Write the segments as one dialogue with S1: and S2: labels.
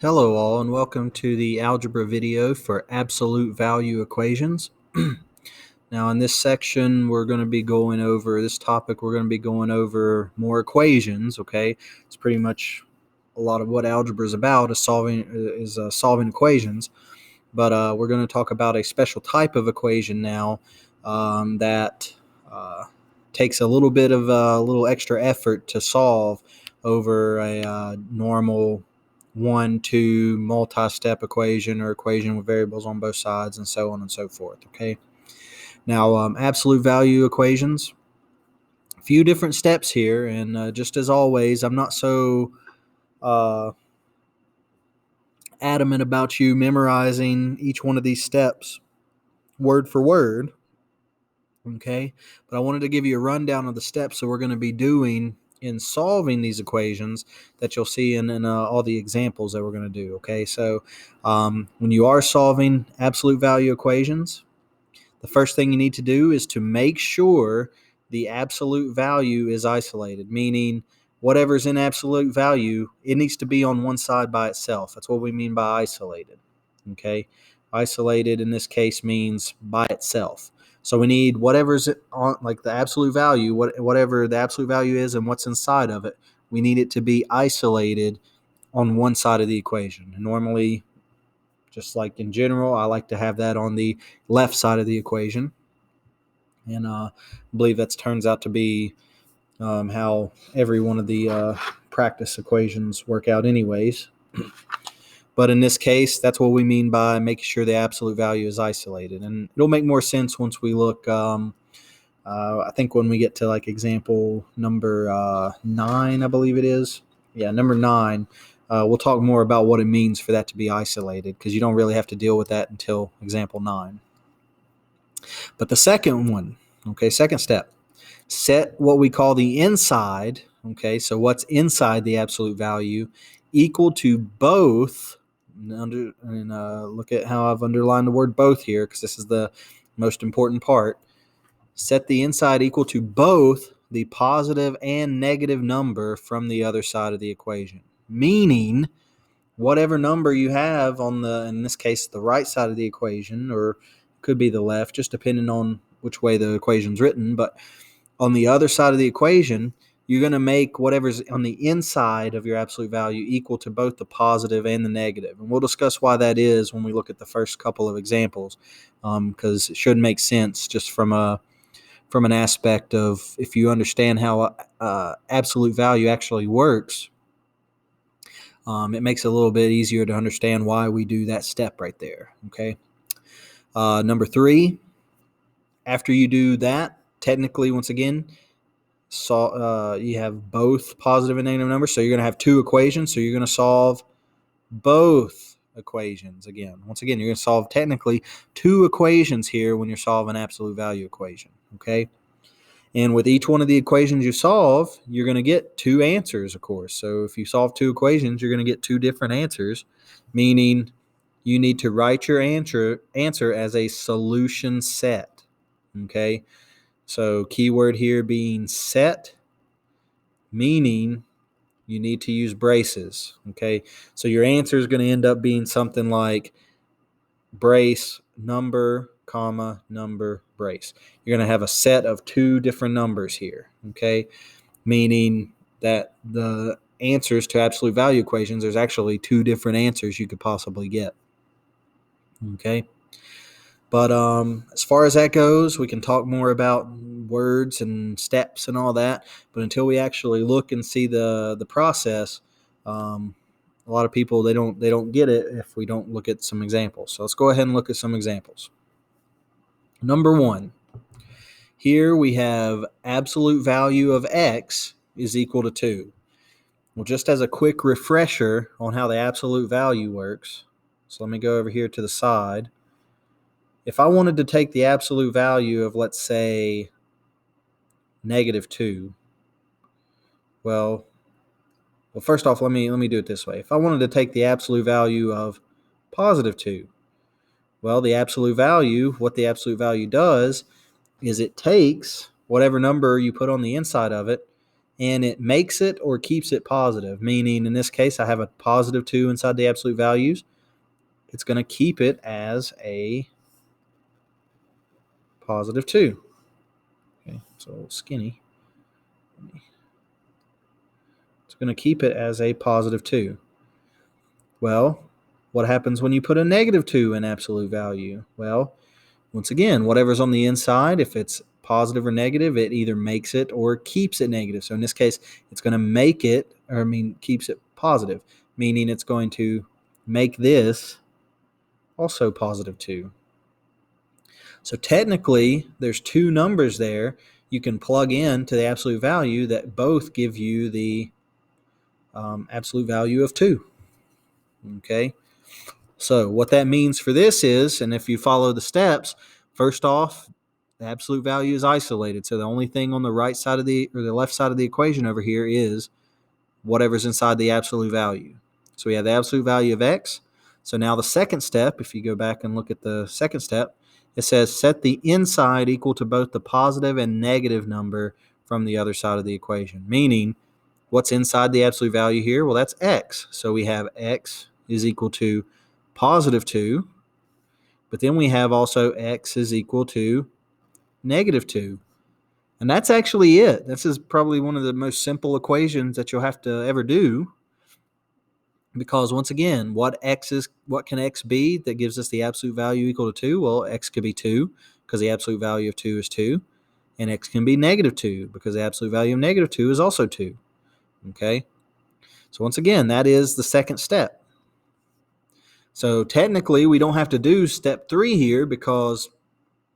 S1: Hello all and welcome to the algebra video for absolute value equations. Now in this section we're going to be going over more equations, okay? It's pretty much a lot of what algebra is about is solving equations, but we're going to talk about a special type of equation now that takes a little bit of a little extra effort to solve over a normal 1-2 multi-step equation or equation with variables on both sides and so on and so forth. Okay. Now, absolute value equations, a few different steps here, and just as always, I'm not so adamant about you memorizing each one of these steps word for word. Okay, but I wanted to give you a rundown of the steps that we're going to be doing in solving these equations that you'll see in all the examples that we're going to do. Okay, so when you are solving absolute value equations, the first thing you need to do is to make sure the absolute value is isolated, meaning whatever's in absolute value, it needs to be on one side by itself. That's what we mean by isolated. Okay, isolated in this case means by itself. So we need whatever's on, like the absolute value, whatever the absolute value is and what's inside of it, we need it to be isolated on one side of the equation. And normally, just like in general, I like to have that on the left side of the equation. And I believe that turns out to be how every one of the practice equations work out anyways. But in this case, that's what we mean by making sure the absolute value is isolated. And it'll make more sense once we look, I think when we get to like example number 9, I believe it is. Yeah, number 9. We'll talk more about what it means for that to be isolated, because you don't really have to deal with that until example 9. But the second one, okay, second step, set what we call the inside, okay, so what's inside the absolute value, equal to both, look at how I've underlined the word both here, because this is the most important part. Set the inside equal to both the positive and negative number from the other side of the equation, meaning whatever number you have on in this case, the right side of the equation, or could be the left, just depending on which way the equation's written, but on the other side of the equation, you're going to make whatever's on the inside of your absolute value equal to both the positive and the negative. And we'll discuss why that is when we look at the first couple of examples, because it should make sense just from an aspect of if you understand how absolute value actually works. It makes it a little bit easier to understand why we do that step right there. Okay. Number 3, after you do that, technically, once again, you have both positive and negative numbers, so you're going to have 2 equations. So you're going to solve both equations again. Once again, you're going to solve technically 2 equations here when you're solving an absolute value equation. Okay. And with each one of the equations you solve, you're going to get 2 answers, of course. So if you solve 2 equations, you're going to get 2 different answers, meaning you need to write your answer as a solution set. Okay. So keyword here being set, meaning you need to use braces. Okay. So your answer is going to end up being something like brace, number, comma, number, brace. You're going to have a set of 2 different numbers here, okay? Meaning that the answers to absolute value equations, there's actually 2 different answers you could possibly get, okay? But as far as that goes, we can talk more about words and steps and all that. But until we actually look and see the process, a lot of people they don't get it if we don't look at some examples. So let's go ahead and look at some examples. Number 1, here we have absolute value of x is equal to 2. Well, just as a quick refresher on how the absolute value works, so let me go over here to the side. If I wanted to take the absolute value of, let's say, negative 2, well, first off, let me do it this way. If I wanted to take the absolute value of positive 2, well, what the absolute value does is it takes whatever number you put on the inside of it and it makes it or keeps it positive, meaning in this case I have a positive 2 inside the absolute values. It's going to keep it as a positive 2. Okay, it's a little skinny. It's going to keep it as a positive 2. Well, what happens when you put a negative 2 in absolute value? Well, once again, whatever's on the inside, if it's positive or negative, it either makes it or keeps it negative. So in this case, it's going to make it, keeps it positive, meaning it's going to make this also positive 2. So technically, there's two numbers there you can plug in to the absolute value that both give you the absolute value of 2. Okay? So what that means for this is, and if you follow the steps, first off, the absolute value is isolated. So the only thing on the right side of the left side of the equation over here is whatever's inside the absolute value. So we have the absolute value of x. So now the second step, if you go back and look at the second step, it says set the inside equal to both the positive and negative number from the other side of the equation. Meaning, what's inside the absolute value here? Well, that's x. So we have x is equal to positive 2, but then we have also x is equal to negative 2. And that's actually it. This is probably one of the most simple equations that you'll have to ever do, because once again, what can x be that gives us the absolute value equal to 2? Well, x could be 2 because the absolute value of 2 is 2, and x can be negative 2 because the absolute value of negative 2 is also 2. Okay? So once again, that is the second step. So technically, we don't have to do step 3 here because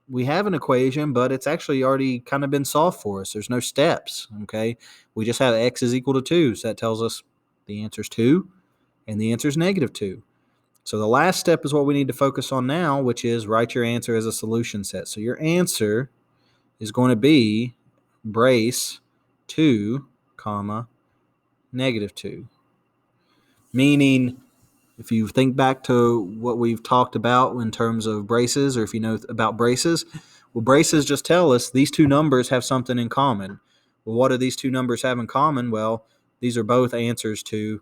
S1: we have an equation, but it's actually already kind of been solved for us. There's no steps, okay? We just have x is equal to 2, so that tells us the answer is 2, and the answer is negative 2. So the last step is what we need to focus on now, which is write your answer as a solution set. So your answer is going to be brace 2, comma, negative 2. Meaning, if you think back to what we've talked about in terms of braces, or if you know about braces, well, braces just tell us these two numbers have something in common. Well, what do these two numbers have in common? Well, these are both answers to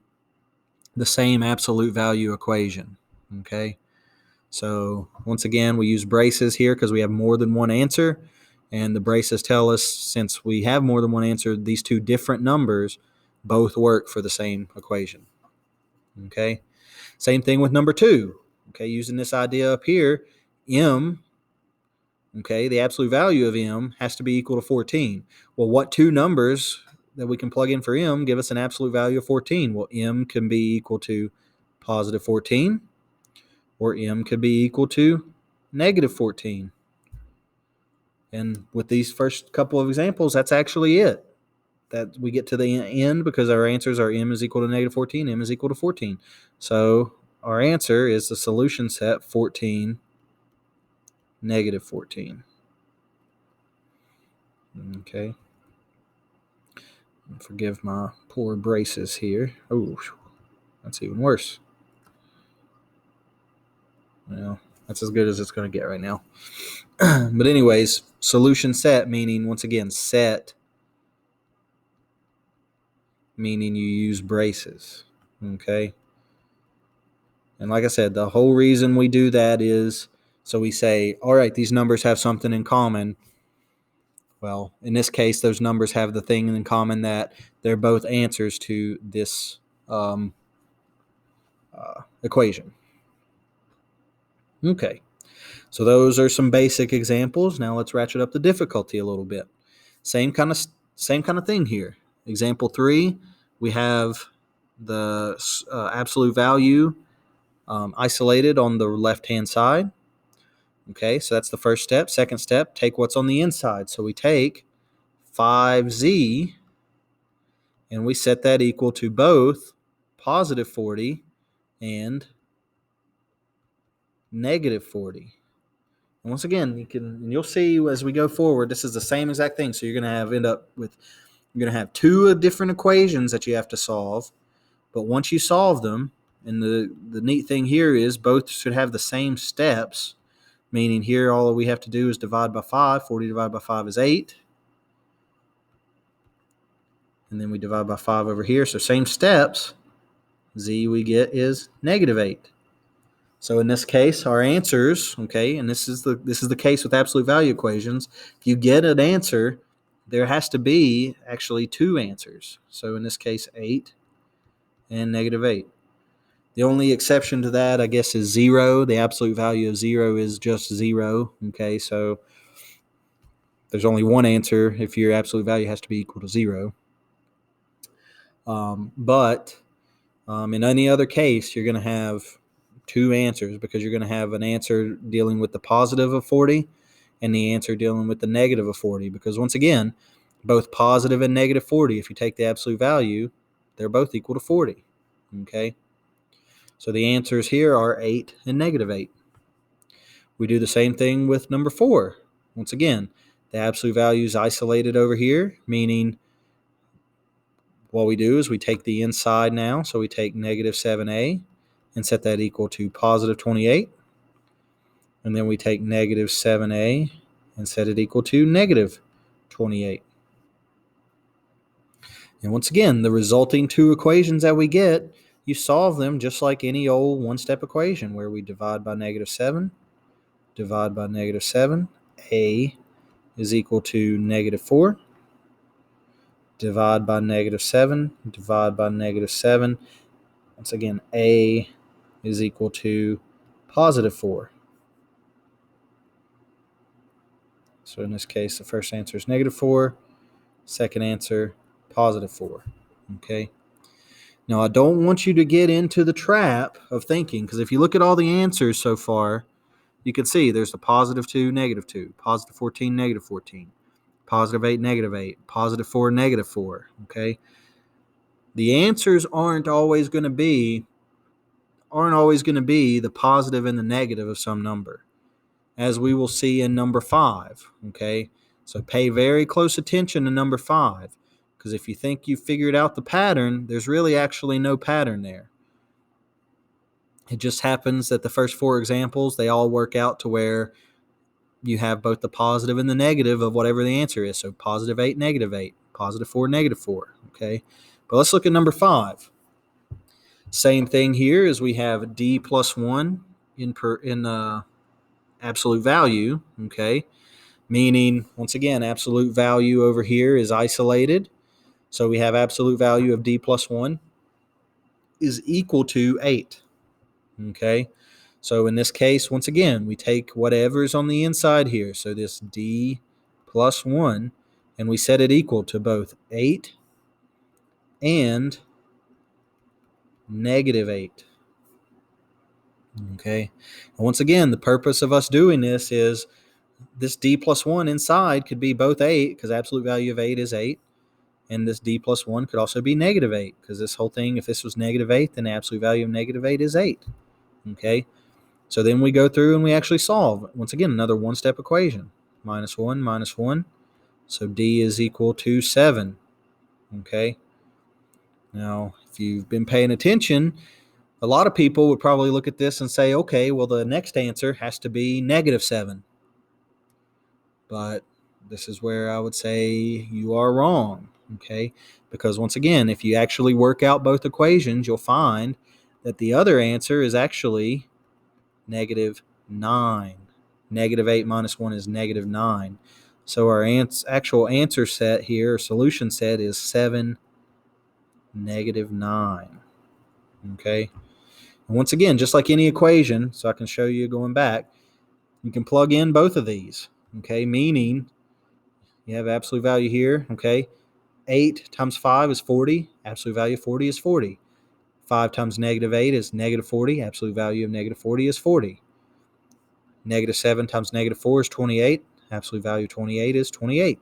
S1: the same absolute value equation. Okay? So once again, we use braces here because we have more than one answer, and the braces tell us since we have more than one answer, these two different numbers both work for the same equation. Okay? Same thing with number 2. Okay, using this idea up here, m, okay, the absolute value of m has to be equal to 14. Well, what two numbers that we can plug in for m give us an absolute value of 14? Well, m can be equal to positive 14, or m could be equal to negative 14. And with these first couple of examples, that's actually it. That we get to the end because our answers are m is equal to negative 14, m is equal to 14. So our answer is the solution set 14, negative 14. Okay. Forgive my poor braces here. Oh, that's even worse. Well, that's as good as it's going to get right now. But anyways, solution set, meaning, once again, set, meaning you use braces. Okay. And like I said, the whole reason we do that is so we say, all right, these numbers have something in common. Well, in this case, those numbers have the thing in common that they're both answers to this equation. Okay, so those are some basic examples. Now let's ratchet up the difficulty a little bit. Same kind of thing here. Example 3, we have the absolute value isolated on the left-hand side. Okay, so that's the first step. Second step, take what's on the inside. So we take 5z and we set that equal to both positive 40 and negative 40. And once again, you'll see as we go forward, this is the same exact thing. So you're going to you're going to have two different equations that you have to solve. But once you solve them, and the neat thing here is both should have the same steps. Meaning here all we have to do is divide by 5. 40 divided by 5 is 8. and then we divide by 5 over here. So same steps. Z we get is -8. So in this case, our answers, okay, and this is the case with absolute value equations. If you get an answer, there has to be actually two answers. So in this case, 8 and -8. The only exception to that, I guess, is 0. The absolute value of 0 is just 0. Okay, so there's only one answer if your absolute value has to be equal to 0. But in any other case, you're going to have two answers, because you're going to have an answer dealing with the positive of 40 and the answer dealing with the negative of 40. Because once again, both positive and negative 40, if you take the absolute value, they're both equal to 40. Okay? So the answers here are 8 and -8. We do the same thing with number 4. Once again, the absolute value is isolated over here, meaning what we do is we take the inside now. So we take -7a and set that equal to positive 28. And then we take -7a and set it equal to -28. And once again, the resulting two equations that we get, you solve them just like any old one-step equation where we divide by -7, divide by -7, a is equal to -4, divide by -7, divide by -7. Once again, a is equal to positive 4. So in this case, the first answer is -4, second answer, positive 4. Okay. Now, I don't want you to get into the trap of thinking, because if you look at all the answers so far, you can see there's the positive 2, -2, positive 14, -14, positive 8, -8, positive 4, -4. Okay. The answers aren't always going to be the positive and the negative of some number, as we will see in number 5. Okay. So pay very close attention to number 5, because if you think you figured out the pattern, there's really actually no pattern there. It just happens that the first 4 examples, they all work out to where you have both the positive and the negative of whatever the answer is. So positive 8, -8, positive 4, -4. Okay. But let's look at number 5. Same thing here, as we have d plus 1 in absolute value. Okay. Meaning, once again, absolute value over here is isolated. So we have absolute value of d plus 1 is equal to 8. Okay. So in this case, once again, we take whatever's on the inside here. So this d plus 1, and we set it equal to both 8 and -8. Okay. And once again, the purpose of us doing this is this d plus 1 inside could be both 8, because absolute value of 8 is 8. And this d plus 1 could also be -8, because this whole thing, if this was -8, then the absolute value of -8 is 8. Okay. So then we go through and we actually solve. Once again, another one-step equation. -1, -1. So d is equal to 7. Okay. Now, if you've been paying attention, a lot of people would probably look at this and say, okay, well, the next answer has to be -7. But this is where I would say you are wrong. Okay. Because once again, if you actually work out both equations, you'll find that the other answer is actually -9. -8 minus 1 is -9. So our actual answer set here, or solution set, is 7, -9. Okay. And once again, just like any equation, so I can show you going back, you can plug in both of these. Okay. Meaning you have absolute value here. Okay. 8 times 5 is 40. Absolute value of 40 is 40. 5 times -8 is -40. Absolute value of -40 is 40. -7 times -4 is 28. Absolute value of 28 is 28.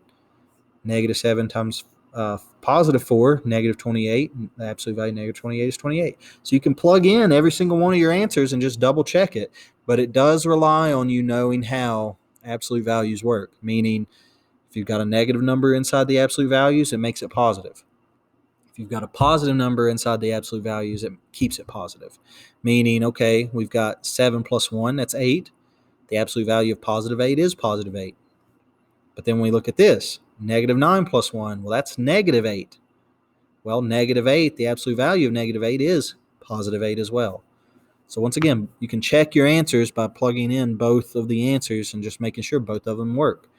S1: -7 times positive 4, -28. The absolute value of -28 is 28. So you can plug in every single one of your answers and just double check it. But it does rely on you knowing how absolute values work. Meaning, if you've got a negative number inside the absolute values, it makes it positive. If you've got a positive number inside the absolute values, it keeps it positive. Meaning, okay, we've got 7 plus 1, that's 8. The absolute value of positive 8 is positive 8. But then we look at this, -9 plus 1, well, that's -8. Well, -8, the absolute value of -8 is +8 as well. So once again, you can check your answers by plugging in both of the answers and just making sure both of them work.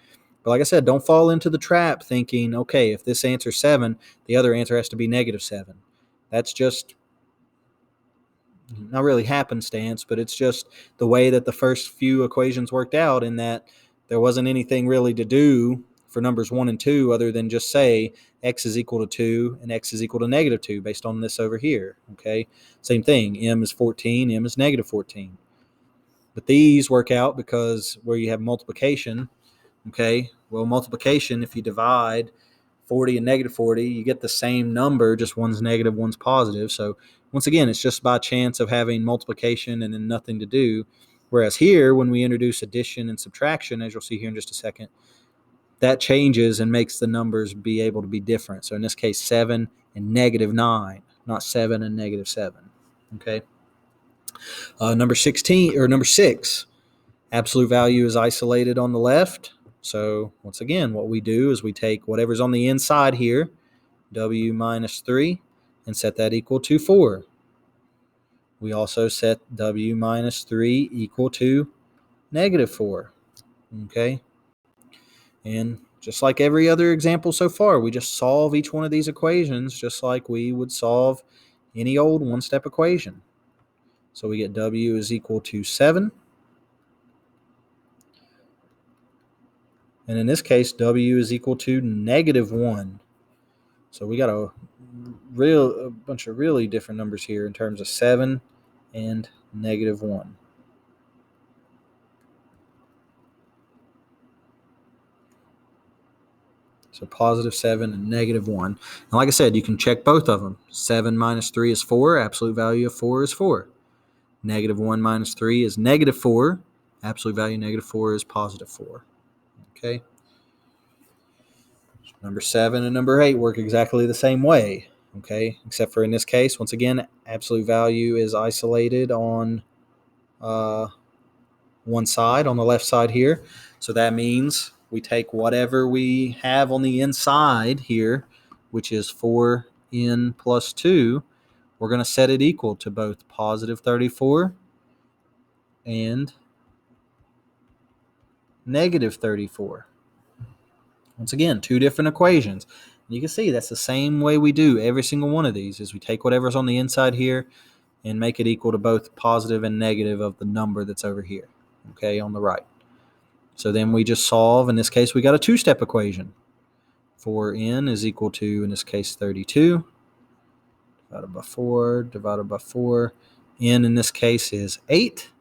S1: But like I said, don't fall into the trap thinking, okay, if this answer is 7, the other answer has to be -7. That's just not really happenstance, but it's just the way that the first few equations worked out, in that there wasn't anything really to do for numbers 1 and 2 other than just say x is equal to 2 and x is equal to -2 based on this over here. Okay, same thing, m is 14, m is -14. But these work out because where you have multiplication, okay, well, multiplication, if you divide 40 and -40, you get the same number, just one's negative, one's positive. So once again, it's just by chance of having multiplication and then nothing to do. Whereas here, when we introduce addition and subtraction, as you'll see here in just a second, that changes and makes the numbers be able to be different. So in this case, 7 and -9, not 7 and -7. Okay. Number 16 or number 6, absolute value is isolated on the left. So once again, what we do is we take whatever's on the inside here, w minus 3, and set that equal to 4. We also set w minus 3 equal to -4. Okay? And just like every other example so far, we just solve each one of these equations just like we would solve any old one-step equation. So we get w is equal to 7. And in this case, w is equal to -1. So we got a bunch of really different numbers here in terms of 7 and -1. So +7 and -1. And like I said, you can check both of them. 7 minus 3 is 4. Absolute value of 4 is 4. -1 minus 3 is -4. Absolute value -4 is +4. Okay. Number 7 and number 8 work exactly the same way. Okay, except for in this case, once again, absolute value is isolated on one side, on the left side here. So that means we take whatever we have on the inside here, which is 4n plus 2, we're going to set it equal to both +34 and -34. Once again, two different equations. You can see that's the same way we do every single one of these, is we take whatever's on the inside here and make it equal to both positive and negative of the number that's over here, okay, on the right. So then we just solve. In this case, we got a two-step equation. 4n is equal to, in this case, 32 divided by 4 divided by 4. N in this case is 8.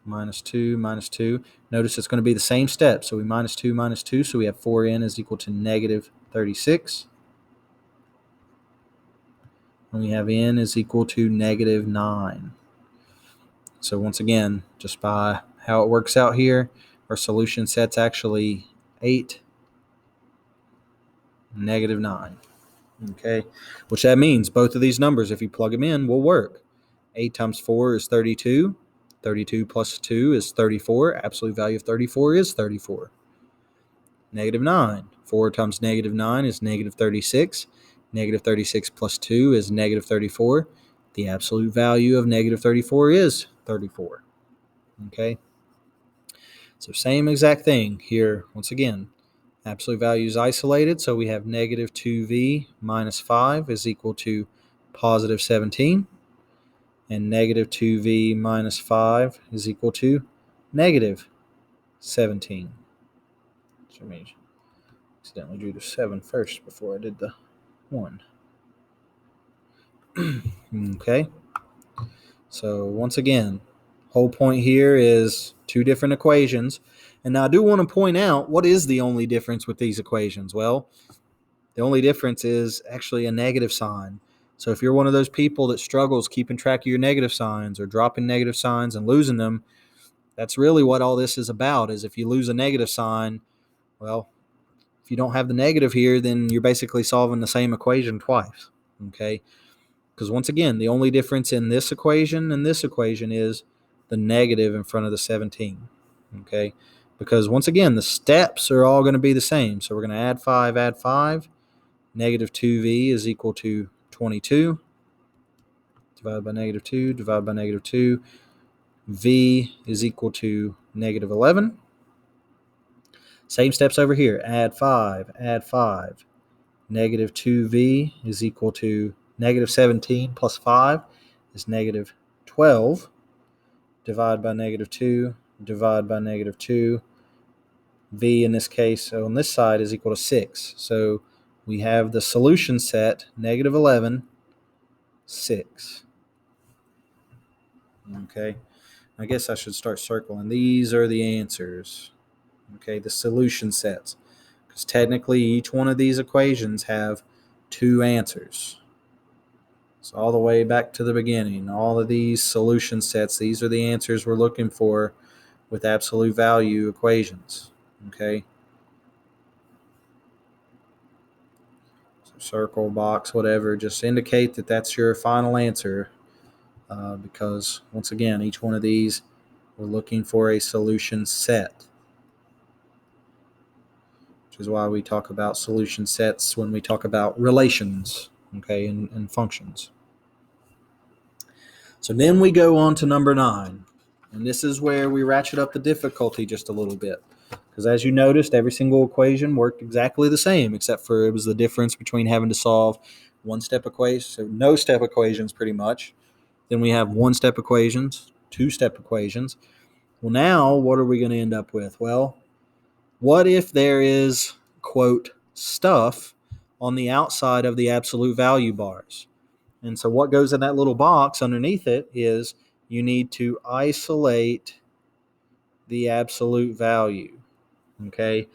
S1: Minus 2, minus 2. Notice it's going to be the same step. So we minus 2, minus 2. So we have 4n is equal to -36. And we have n is equal to -9. So once again, just by how it works out here, our solution set's actually 8, -9. Okay, which that means both of these numbers, if you plug them in, will work. 8 times 4 is 32. 32 plus 2 is 34. Absolute value of 34 is 34. -9. 4 times -9 is -36. -36 plus 2 is -34. The absolute value of -34 is 34. Okay? So same exact thing here. Once again, absolute value is isolated, so we have -2v minus 5 is equal to +17. And -2v minus 5 is equal to -17. So I mean, accidentally drew the 7 first before I did the 1. Okay. So once again, whole point here is two different equations. And now I do want to point out, what is the only difference with these equations? Well, the only difference is actually a negative sign. So if you're one of those people that struggles keeping track of your negative signs or dropping negative signs and losing them, that's really what all this is about. Is if you lose a negative sign, well, if you don't have the negative here, then you're basically solving the same equation twice. Okay? Because once again, the only difference in this equation and this equation is the negative in front of the 17. Okay? because once again, the steps are all going to be the same. So we're going to add 5. Negative 2v is equal to 22. Divided by negative 2, divided by negative 2. V is equal to negative 11. Same steps over here. Add 5, add 5. Negative 2v is equal to negative 17 plus 5 is negative 12. Divide by negative 2, divide by negative 2. V in this case, so on this side, is equal to 6. So we have the solution set, negative 11, 6. Okay, I guess I should start circling. These are the answers. Okay, the solution sets. Because technically each one of these equations have two answers. So all the way back to the beginning, all of these solution sets, these are the answers we're looking for with absolute value equations. Okay. So circle, box, whatever, just indicate that that's your final answer. Because once again, each one of these, we're looking for a solution set, which is why we talk about solution sets when we talk about relations, okay, and functions. So then we go on to number 9, and this is where we ratchet up the difficulty just a little bit, because as you noticed, every single equation worked exactly the same, except for it was the difference between having to solve one-step equations, so no-step equations pretty much. Then we have one-step equations, two-step equations. Well, now what are we going to end up with? Well, what if there is, quote, stuff on the outside of the absolute value bars? And so what goes in that little box underneath it is you need to isolate the absolute value, okay?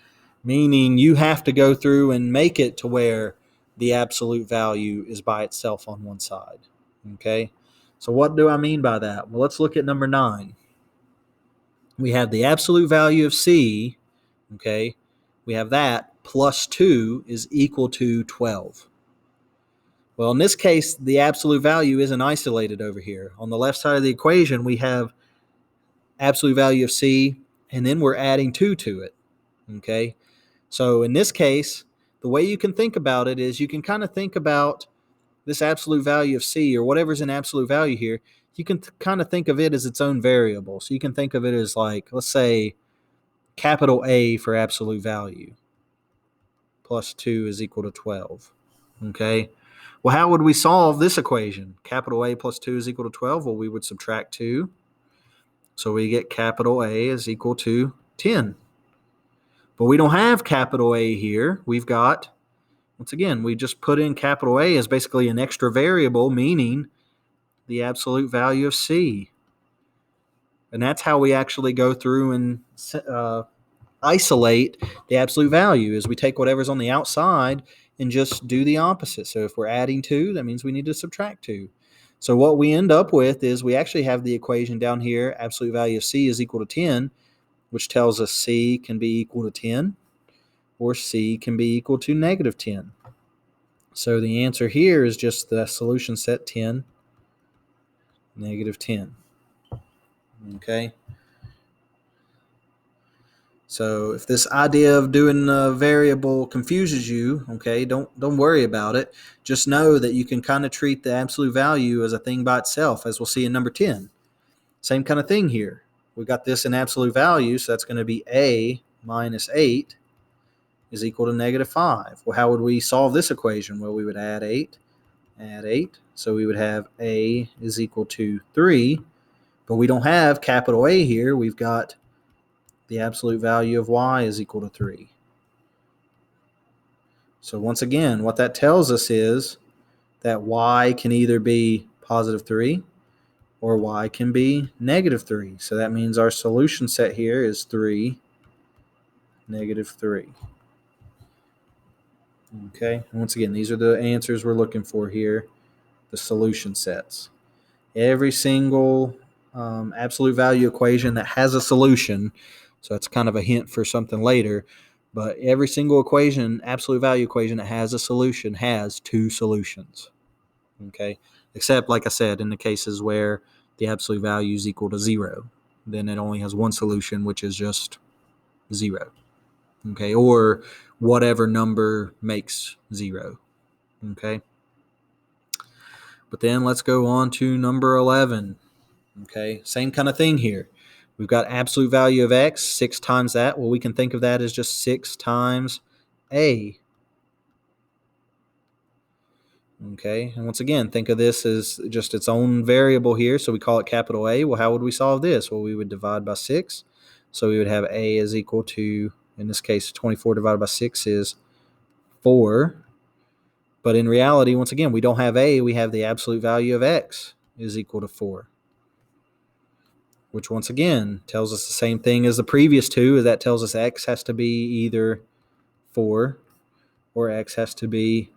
S1: Meaning you have to go through and make it to where the absolute value is by itself on one side, okay? So what do I mean by that? Well, let's look at number 9. We have the absolute value of C, okay? We have that plus 2 is equal to 12. Well, in this case, the absolute value isn't isolated over here. On the left side of the equation, we have absolute value of C, and then we're adding 2 to it, okay? So in this case, the way you can think about it is you can kind of think about this absolute value of C, or whatever's in absolute value here, you can kind of think of it as its own variable. So you can think of it as like, let's say, capital A for absolute value plus 2 is equal to 12, okay? Well, how would we solve this equation? Capital A plus 2 is equal to 12. Well, we would subtract 2. So we get capital A is equal to 10. But we don't have capital A here. We've got, once again, we just put in capital A as basically an extra variable, meaning the absolute value of C. And that's how we actually go through and isolate the absolute value, is we take whatever's on the outside and just do the opposite. So if we're adding 2, that means we need to subtract 2. So what we end up with is we actually have the equation down here, absolute value of C is equal to 10, which tells us C can be equal to 10, or C can be equal to negative 10. So the answer here is just the solution set 10, negative 10. Okay. So if this idea of doing a variable confuses you, okay, don't worry about it. Just know that you can kind of treat the absolute value as a thing by itself, as we'll see in number 10. Same kind of thing here. We got this in absolute value, so that's going to be A minus 8 is equal to negative 5. Well, how would we solve this equation? Well, we would add 8. So we would have A is equal to 3, but we don't have capital A here. We've got the absolute value of Y is equal to 3. So once again, what that tells us is that Y can either be positive 3 or Y can be negative 3. So that means our solution set here is 3, negative 3. Okay, and once again, these are the answers we're looking for here, the solution sets. Every single absolute value equation that has a solution, so that's kind of a hint for something later, but every single equation, absolute value equation that has a solution has 2 solutions. Okay, except, like I said, in the cases where the absolute value is equal to 0, then it only has one solution, which is just 0. Okay, or whatever number makes 0. Okay. But then let's go on to number 11. Okay, same kind of thing here. We've got absolute value of x, 6 times that. Well, we can think of that as just 6 times a. Okay, and once again, think of this as just its own variable here, so we call it capital A. Well, how would we solve this? Well, we would divide by 6. So we would have a is equal to, in this case, 24 divided by 6 is 4. But in reality, once again, we don't have a, we have the absolute value of x is equal to 4. Which once again tells us the same thing as the previous two. That tells us x has to be either 4 or x has to be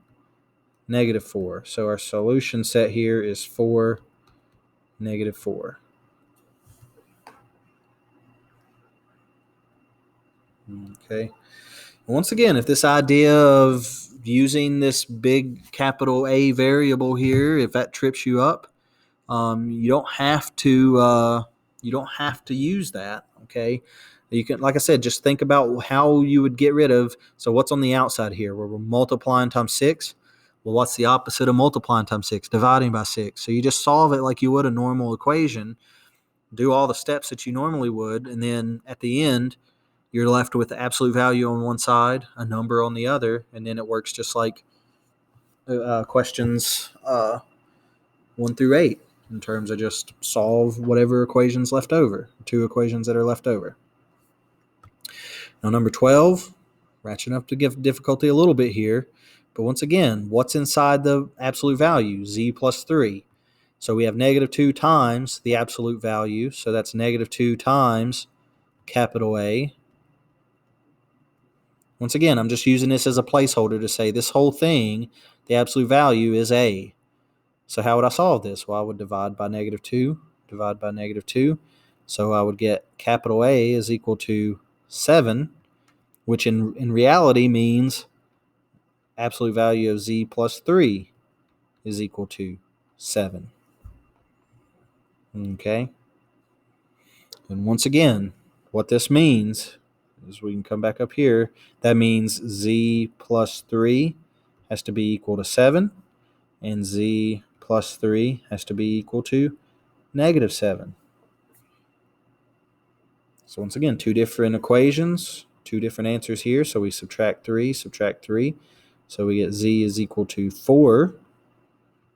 S1: negative 4. So our solution set here is 4, negative 4. Okay. Once again, if this idea of using this big capital A variable here, if that trips you up, you don't have to use that. Okay, you can, like I said, just think about how you would get rid of. So what's on the outside here? Where we're multiplying times 6. Well, what's the opposite of multiplying times 6? Dividing by 6. So you just solve it like you would a normal equation. Do all the steps that you normally would, and then at the end, you're left with the absolute value on one side, a number on the other, and then it works just like questions 1 through 8 in terms of just solve whatever equations left over, 2 equations that are left over. Now, number 12, ratcheting up to give difficulty a little bit here, but once again, what's inside the absolute value? Z plus 3. So we have negative 2 times the absolute value, so that's negative 2 times capital A. Once again, I'm just using this as a placeholder to say this whole thing, the absolute value is A. So how would I solve this? Well, I would divide by negative 2, divide by negative 2. So I would get capital A is equal to 7, which in reality means absolute value of Z plus 3 is equal to 7. Okay? And once again, what this means is we can come back up here. That means Z plus 3 has to be equal to 7, and Z plus 3 has to be equal to negative 7. So once again, 2 different equations, 2 different answers here. So we subtract 3, subtract 3. So we get Z is equal to 4,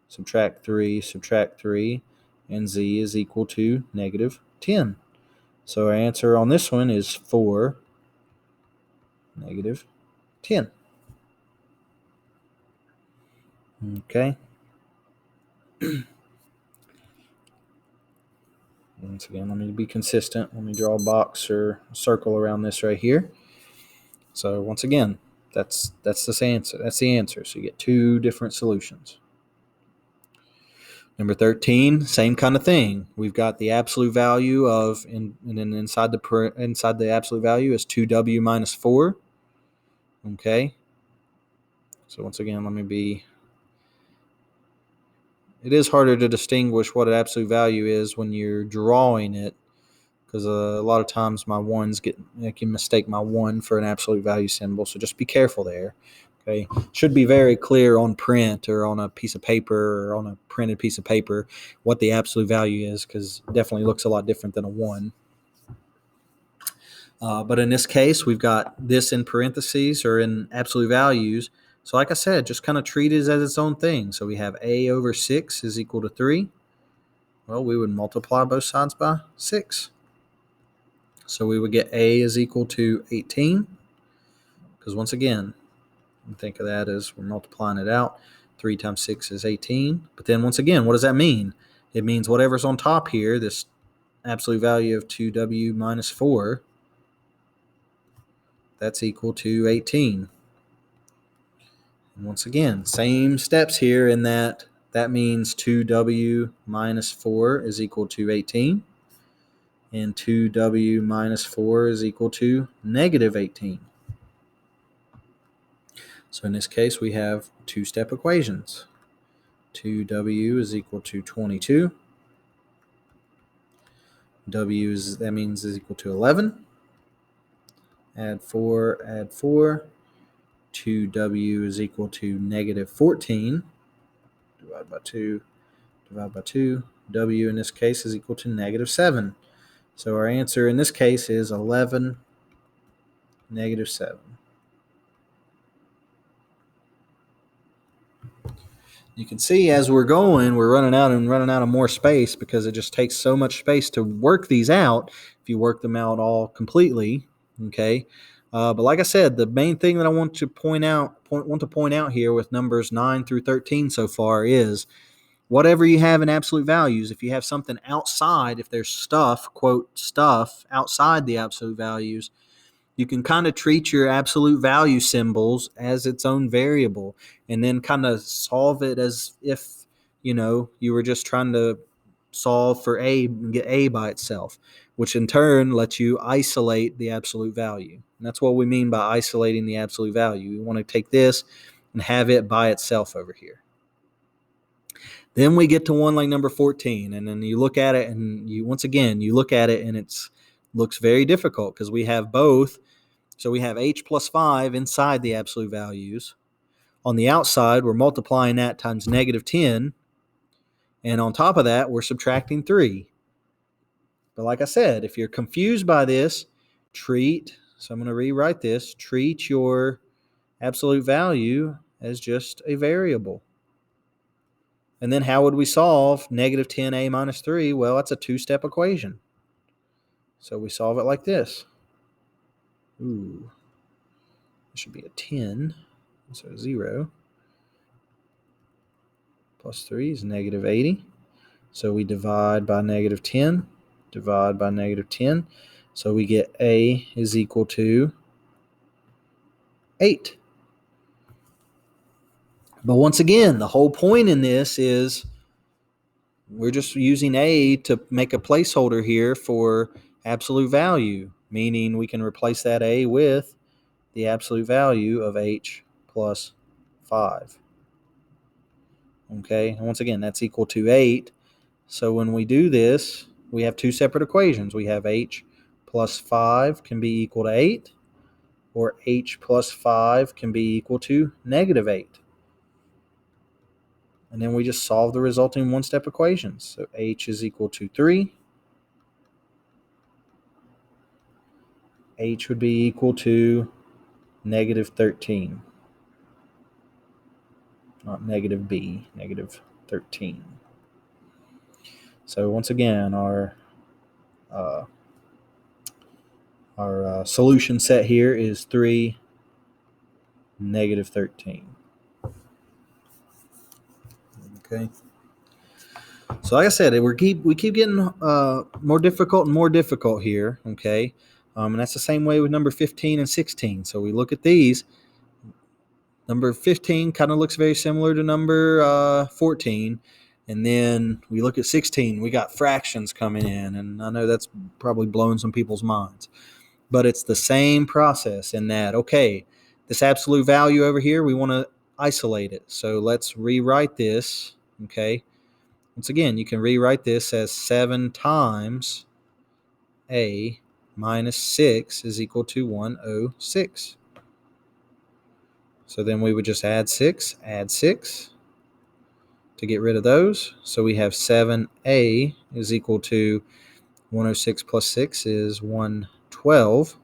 S1: subtract 3, and Z is equal to negative 10. So our answer on this one is 4, negative 10. Okay. Once again, let me be consistent. Let me draw a box or a circle around this right here. So once again, that's the answer. That's the answer. So you get 2 different solutions. Number 13, same kind of thing. We've got the absolute value of, and then inside the absolute value is 2w minus 4. Okay. So once again, it is harder to distinguish what an absolute value is when you're drawing it, because a lot of times I can mistake my 1 for an absolute value symbol. So just be careful there. Okay, should be very clear on print or on a piece of paper or on a printed piece of paper what the absolute value is, because it definitely looks a lot different than a 1. But in this case, we've got this in parentheses or in absolute values. So like I said, just kind of treat it as its own thing. So we have a over 6 is equal to 3. Well, we would multiply both sides by 6. So we would get a is equal to 18, because once again, think of that as we're multiplying it out. 3 times 6 is 18. But then once again, what does that mean? It means whatever's on top here, this absolute value of 2w minus 4, that's equal to 18. And once again, same steps here in that means 2w minus 4 is equal to 18. And 2w minus 4 is equal to negative 18. So in this case, we have 2-step equations. 2w is equal to 22. W is equal to 11. add 4. 2w is equal to negative 14. Divide by 2, divide by 2. W in this case is equal to negative 7. So our answer in this case is 11, negative 7. You can see as we're going, we're running out of more space because it just takes so much space to work these out if you work them out all completely, okay? But like I said, the main thing that I want to point out here with numbers 9 through 13 so far is whatever you have in absolute values, if you have something outside, if there's stuff, quote, stuff outside the absolute values, you can kind of treat your absolute value symbols as its own variable and then kind of solve it as if, you were just trying to solve for A and get A by itself, which in turn lets you isolate the absolute value. And that's what we mean by isolating the absolute value. We want to take this and have it by itself over here. Then we get to one like number 14, and then you look at it, and you look at it, and it looks very difficult because we have both. So we have h plus 5 inside the absolute values. On the outside, we're multiplying that times negative 10, and on top of that, we're subtracting 3. But like I said, if you're confused by this, so I'm going to rewrite this, treat your absolute value as just a variable. And then how would we solve negative 10a minus 3? Well, that's a two-step equation. So we solve it like this. It should be a 10. So 0 plus 3 is negative 80. So we divide by negative 10, divide by negative 10. So we get a is equal to 8. But once again, the whole point in this is we're just using a to make a placeholder here for absolute value, meaning we can replace that a with the absolute value of h plus 5. Okay, and once again, that's equal to 8. So when we do this, we have two separate equations. We have h plus 5 can be equal to 8, or h plus 5 can be equal to negative 8. And then we just solve the resulting one-step equations. So h is equal to 3. H would be equal to negative 13. Not negative b, negative 13. So once again, our solution set here is 3, negative 13. Okay. So like I said, we keep getting more difficult and more difficult here. Okay. And that's the same way with number 15 and 16. So we look at these. Number 15 kind of looks very similar to number 14. And then we look at 16. We got fractions coming in. And I know that's probably blowing some people's minds. But it's the same process in that, okay, this absolute value over here, we want to isolate it. So let's rewrite this, okay? Once again, you can rewrite this as 7 times a minus 6 is equal to 106. So then we would just add 6 to get rid of those. So we have 7a is equal to 106 plus 6 is 112.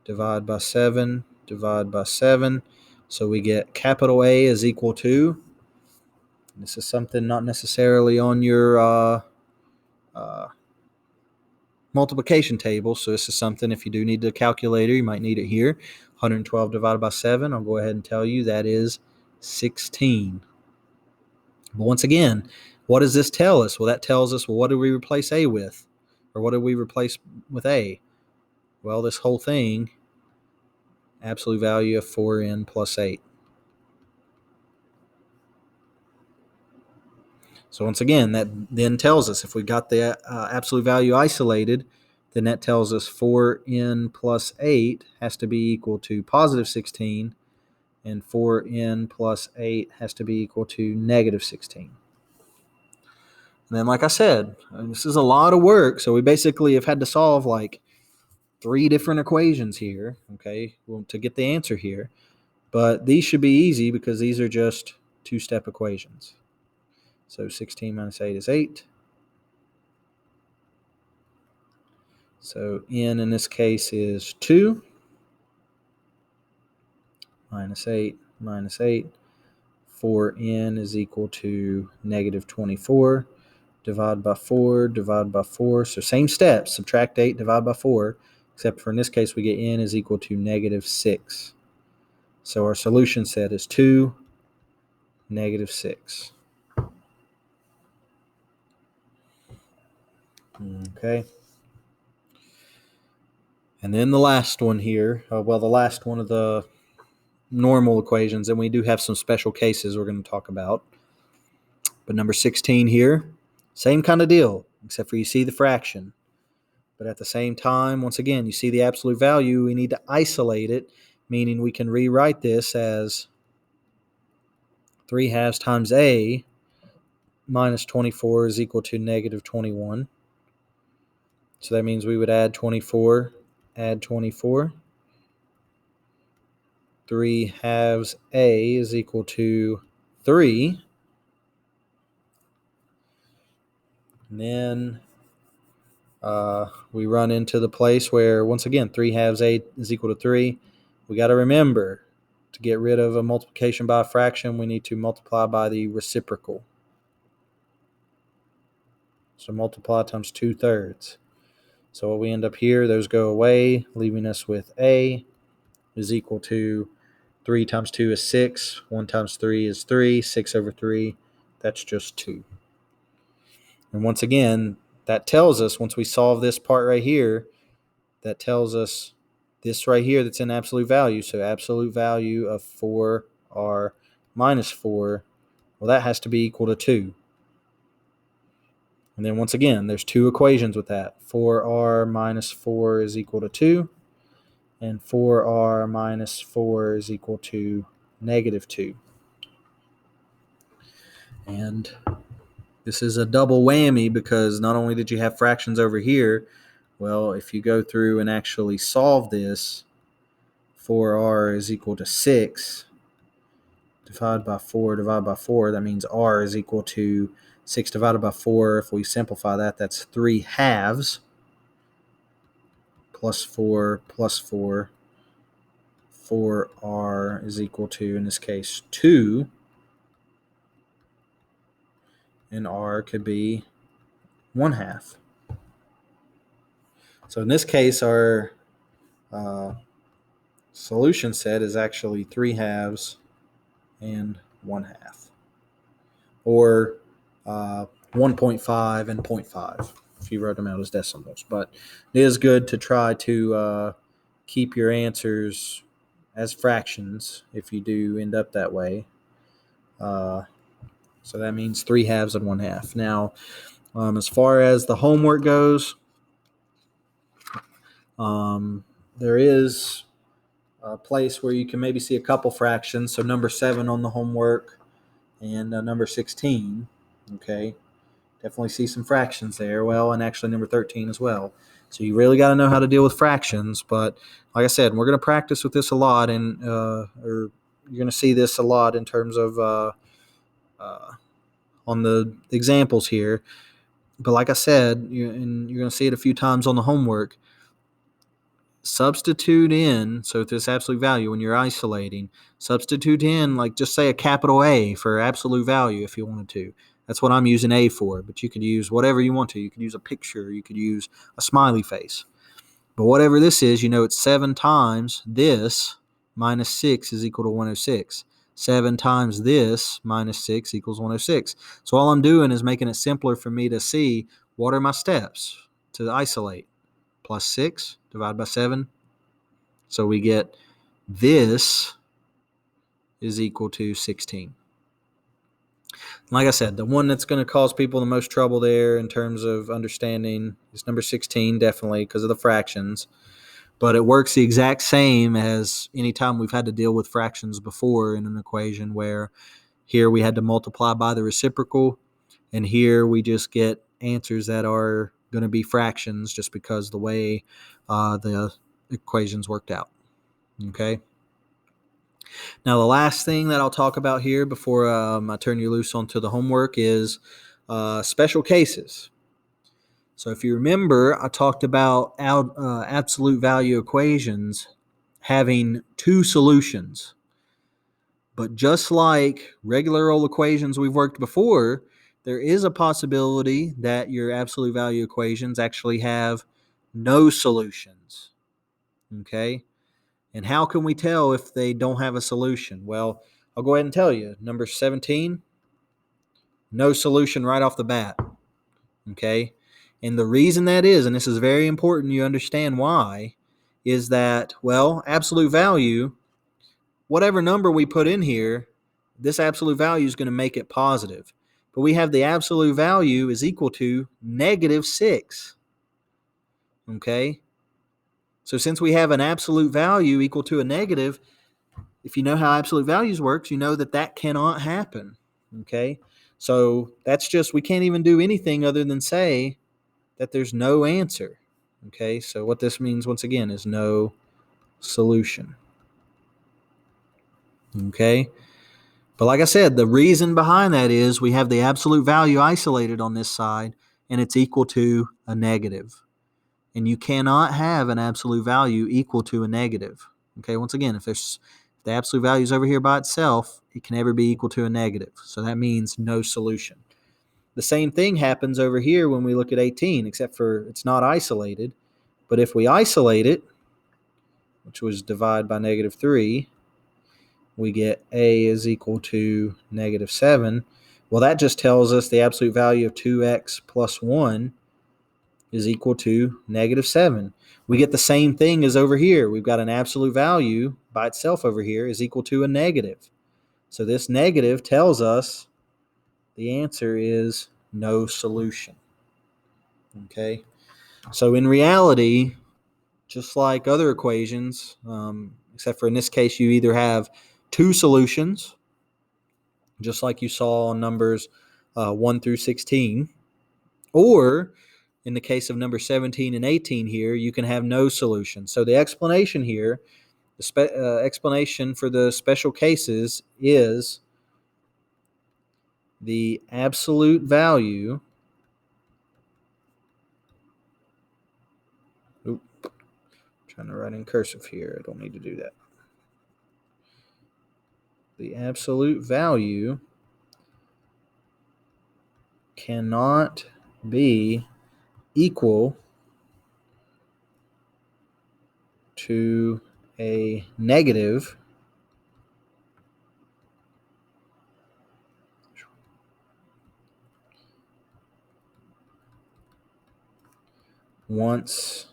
S1: Divide by 7, divide by 7. So we get capital A is equal to, this is something not necessarily on your multiplication table, so this is something if you do need the calculator, you might need it here. 112 divided by 7, I'll go ahead and tell you that is 16. But once again, what does this tell us? Well, that tells us, well, what do we replace A with? Or what do we replace with A? Well, this whole thing, absolute value of 4n plus 8. So once again, that then tells us if we got the absolute value isolated, then that tells us 4n plus 8 has to be equal to positive 16, and 4n plus 8 has to be equal to negative 16. And then, like I said, this is a lot of work, so we basically have had to solve like 3 different equations here, okay, to get the answer here. But these should be easy because these are just 2-step equations. So 16 minus 8 is 8. So n in this case is 2. Minus 8 minus 8. 4n is equal to negative 24. Divide by 4, divide by 4. So same steps, subtract 8, divide by 4, except for in this case we get n is equal to negative 6. So our solution set is 2, negative 6. Okay. And then the last one here, the last one of the normal equations, and we do have some special cases we're going to talk about. But number 16 here, same kind of deal, except for you see the fraction. But at the same time, once again, you see the absolute value. We need to isolate it, meaning we can rewrite this as 3 halves times a minus 24 is equal to negative 21. So that means we would add 24, add 24. 3 halves a is equal to 3. And then we run into the place where, once again, 3 halves a is equal to 3. We got to remember, to get rid of a multiplication by a fraction, we need to multiply by the reciprocal. So multiply times 2/3. So what we end up here, those go away, leaving us with a is equal to 3 times 2 is 6. 1 times 3 is 3. 6 over 3, that's just 2. And once again, that tells us, once we solve this part right here, that tells us this right here that's in absolute value. So absolute value of 4r minus 4, well, that has to be equal to 2. And then once again, there's 2 equations with that. 4r minus 4 is equal to 2, and 4r minus 4 is equal to negative 2. And this is a double whammy because not only did you have fractions over here, well, if you go through and actually solve this, 4r is equal to 6. Divide by 4, that means r is equal to 6 divided by 4. If we simplify that, that's 3 halves plus 4 plus 4. 4r is equal to, in this case, 2. And r could be 1/2. So in this case, our solution set is actually 3 halves and 1/2. Or 1.5 and 0.5 if you wrote them out as decimals. But it is good to try to keep your answers as fractions if you do end up that way. So that means 3 halves and 1/2. Now, as far as the homework goes, there is a place where you can maybe see a couple fractions. So number 7 on the homework and number 16. Okay, definitely see some fractions there. Well, and actually number 13 as well. So you really got to know how to deal with fractions. But like I said, we're going to practice with this a lot, and or you're going to see this a lot in terms of on the examples here. But like I said, and you're going to see it a few times on the homework, substitute in, so if this absolute value, when you're isolating, substitute in, like just say a capital A for absolute value if you wanted to. That's what I'm using A for, but you could use whatever you want to. You could use a picture. You could use a smiley face. But whatever this is, it's 7 times this minus 6 is equal to 106. 7 times this minus 6 equals 106. So all I'm doing is making it simpler for me to see what are my steps to isolate. Plus 6 divided by 7. So we get this is equal to 16. Like I said, the one that's going to cause people the most trouble there in terms of understanding is number 16, definitely, because of the fractions. But it works the exact same as any time we've had to deal with fractions before in an equation, where here we had to multiply by the reciprocal, and here we just get answers that are going to be fractions just because the way the equations worked out. Okay. Now, the last thing that I'll talk about here before I turn you loose onto the homework is special cases. So if you remember, I talked about absolute value equations having two solutions. But just like regular old equations we've worked before, there is a possibility that your absolute value equations actually have no solutions. Okay? And how can we tell if they don't have a solution? Well, I'll go ahead and tell you. Number 17, no solution right off the bat. Okay? And the reason that is, and this is very important you understand why, is that, well, absolute value, whatever number we put in here, this absolute value is going to make it positive. But we have the absolute value is equal to -6. Okay? So since we have an absolute value equal to a negative, if you know how absolute values works, you know that that cannot happen. Okay? So that's just, we can't even do anything other than say that there's no answer. Okay? So what this means, once again, is no solution. Okay? But like I said, the reason behind that is we have the absolute value isolated on this side, and it's equal to a negative. And you cannot have an absolute value equal to a negative. Okay, once again, if the absolute value is over here by itself, it can never be equal to a negative. So that means no solution. The same thing happens over here when we look at 18, except for it's not isolated. But if we isolate it, which was divide by -3, we get a is equal to -7. Well, that just tells us the absolute value of 2x plus 1 is equal to -7. We get the same thing as over here. We've got an absolute value by itself over here is equal to a negative. So this negative tells us the answer is no solution. Okay? So in reality, just like other equations, except for in this case, you either have two solutions, just like you saw on numbers 1 through 16, or in the case of number 17 and 18 here, you can have no solution. So the explanation here, the explanation for the special cases is the absolute value. Trying to write in cursive here. I don't need to do that. The absolute value cannot be equal to a negative once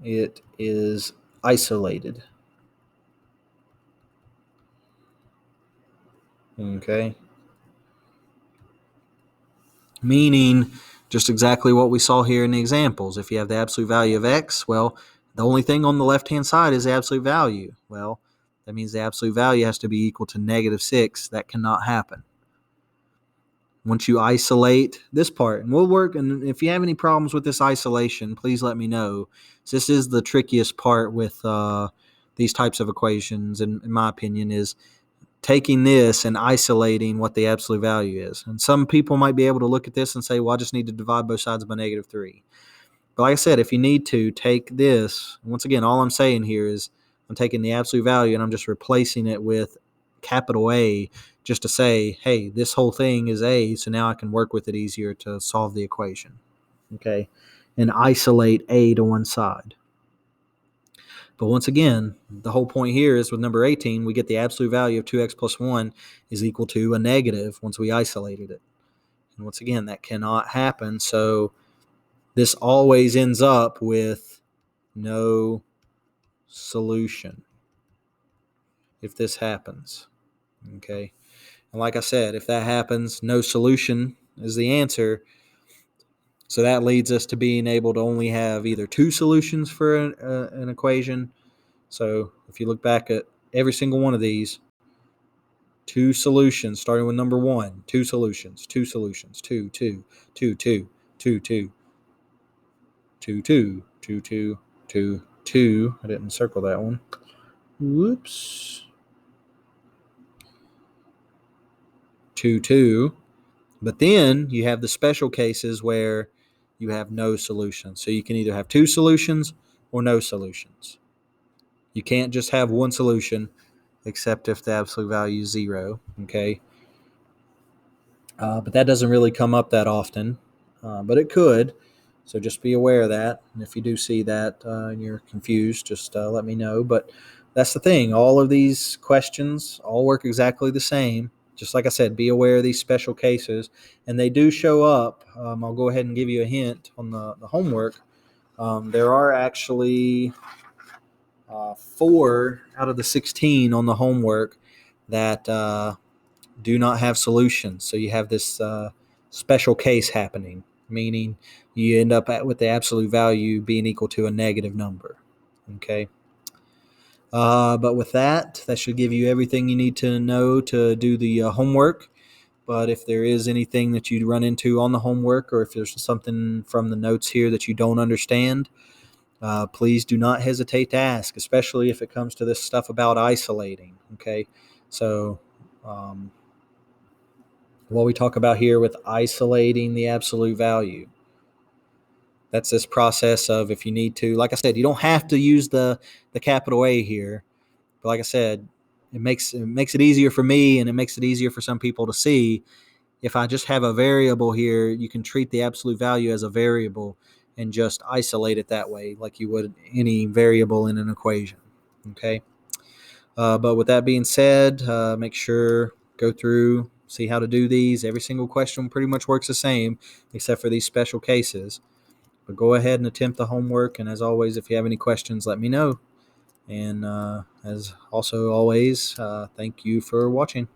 S1: it is isolated. Okay? Meaning just exactly what we saw here in the examples. If you have the absolute value of x, well, the only thing on the left-hand side is the absolute value. Well, that means the absolute value has to be equal to -6. That cannot happen. Once you isolate this part, and we'll work, and if you have any problems with this isolation, please let me know. So this is the trickiest part with these types of equations, in my opinion, is taking this and isolating what the absolute value is. And some people might be able to look at this and say, well, I just need to divide both sides by -3. But like I said, if you need to take this, once again, all I'm saying here is I'm taking the absolute value and I'm just replacing it with capital A just to say, hey, this whole thing is A, so now I can work with it easier to solve the equation. Okay? And isolate A to one side. But once again, the whole point here is with number 18, we get the absolute value of 2x plus 1 is equal to a negative once we isolated it. And once again, that cannot happen. So this always ends up with no solution if this happens. Okay. And like I said, if that happens, no solution is the answer. So that leads us to being able to only have either two solutions for an equation. So if you look back at every single one of these, Two solutions, starting with number 1. Two solutions, two solutions, two, two, two, two, two, two, two, two, two, two, two, two. I didn't circle that one. Whoops. 2, 2. But then you have the special cases where you have no solution. So you can either have two solutions or no solutions. You can't just have one solution except if the absolute value is 0, okay? But that doesn't really come up that often, but it could. So just be aware of that. And if you do see that and you're confused, just let me know. But that's the thing. All of these questions all work exactly the same. Just like I said, be aware of these special cases. And they do show up. I'll go ahead and give you a hint on the homework. There are actually 4 out of the 16 on the homework that do not have solutions. So you have this special case happening, meaning you end up with the absolute value being equal to a negative number. Okay. But with that, that should give you everything you need to know to do the homework. But if there is anything that you run into on the homework, or if there's something from the notes here that you don't understand, please do not hesitate to ask, especially if it comes to this stuff about isolating. Okay. So, what we talk about here with isolating the absolute value. That's this process of, if you need to, like I said, you don't have to use the capital A here, but like I said, it makes it easier for me, and it makes it easier for some people to see. If I just have a variable here, you can treat the absolute value as a variable and just isolate it that way, like you would any variable in an equation. Okay. But with that being said, make sure go through, see how to do these. Every single question pretty much works the same, except for these special cases. But go ahead and attempt the homework. And as always, if you have any questions, let me know. And as also always, thank you for watching.